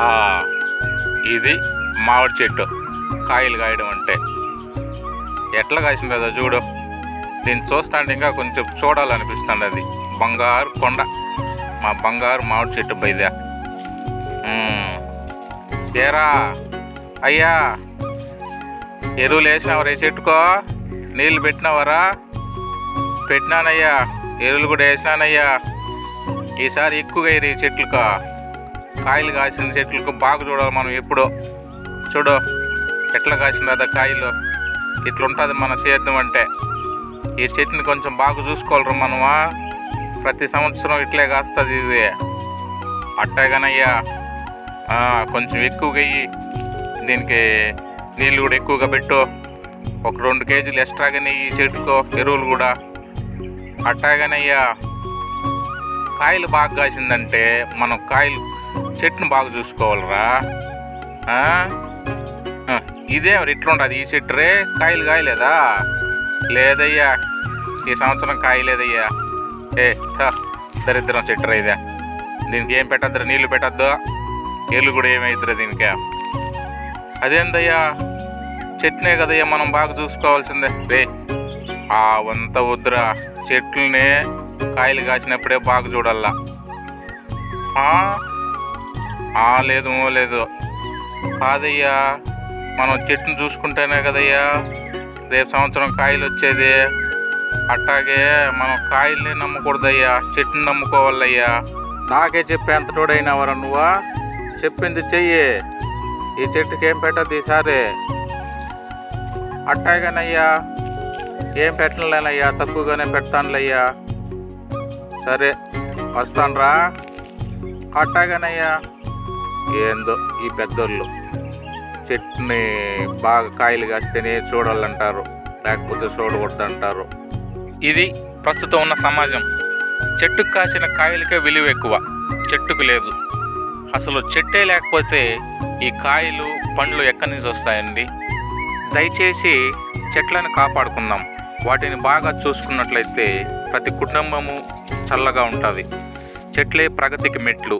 ఆ, ఇది మామిడి చెట్టు కాయలు కాయడం అంటే ఎట్లా కాసింది కదా చూడు. దీన్ని చూస్తుంటే ఇంకా కొంచెం చూడాలనిపిస్తుంది. అది బంగారు కొండ, మా బంగారు మామిడి చెట్టు బయదా. ఏరా అయ్యా, ఎరువులు వేసినావరా ఈ చెట్టుకో? నీళ్ళు పెట్టినావరా? పెట్టినానయ్యా, ఎరువులు కూడా వేసినానయ్యా. ఈసారి ఎక్కువగా ఈ చెట్లుకో, కాయలు కాసిన చెట్లకు బాగా చూడాలి మనం. ఎప్పుడో చూడు ఎట్లా కాసింది కదా కాయలు. ఇట్లుంటుంది మన సేద్యం అంటే. ఈ చెట్టుని కొంచెం బాగా చూసుకోవాలరా మనమా. ప్రతి సంవత్సరం ఇట్లే కాస్తుంది ఇది. అట్టగానయ్యా కొంచెం ఎక్కువగా అయ్యి దీనికి నీళ్ళు కూడా ఎక్కువగా పెట్టు. ఒక 2 కేజీలు ఎక్స్ట్రాగానే ఈ చెట్టుకో ఎరువులు కూడా. అట్టాగానయ్యా కాయలు బాగా కాసిందంటే మనం చెట్టును బాగా చూసుకోవాలరా. ఇదేం ఇట్లుంటుంది ఈ చెట్టు రే? కాయలు కాయలేదా? లేదయ్యా, ఈ సంవత్సరం కాయలేదయ్యా. దరిద్రం చెట్టు ఇదే. దీనికి ఏం పెట్టద్దురా, నీళ్ళు పెట్టద్దు, ఎల్లు కూడా ఏమైద్దిరా దీనికి. అదేందయ్యా, చెట్టునే కదయ్యా మనం బాగా చూసుకోవాల్సిందే రే. వంత వద్దురా, చెట్లనే కాయలు కాసినప్పుడే బాగా చూడాలా. లేదు కాదయ్యా, మనం చెట్టును చూసుకుంటేనే కదయ్యా రేపు సంవత్సరం కాయలు వచ్చేది. అట్టాగే మనం కాయల్ని నమ్మకూడదయ్యా, చెట్టుని నమ్ముకోవాలయ్యా. నాకే చెప్పేంత తోడైనావరా నువ్వా? చెప్పింది చెయ్యి. ఈ చెట్టుకి ఏం పెట్టద్దు ఈసారి. అట్టాగానయ్యా, ఏం పెట్టలేనయ్యా, తక్కువగానే పెడతానులయ్యా. సరే వస్తానురా. అట్టాగానయ్యా. ఏందో ఈ పెద్దోళ్ళు చెట్టుని బాగా కాయలు కాస్తేనే చూడాలంటారు, లేకపోతే చూడకూడదంటారు. ఇది ప్రస్తుతం ఉన్న సమాజం. చెట్టుకు కాసిన కాయలకే విలువ ఎక్కువ, చెట్టుకు లేదు. అసలు చెట్టే లేకపోతే ఈ కాయలు పండ్లు ఎక్కడి నుంచి వస్తాయండి? దయచేసి చెట్లను కాపాడుకుందాం. వాటిని బాగా చూసుకున్నట్లయితే ప్రతి కుటుంబము చల్లగా ఉంటుంది. చెట్లే ప్రగతికి మెట్లు.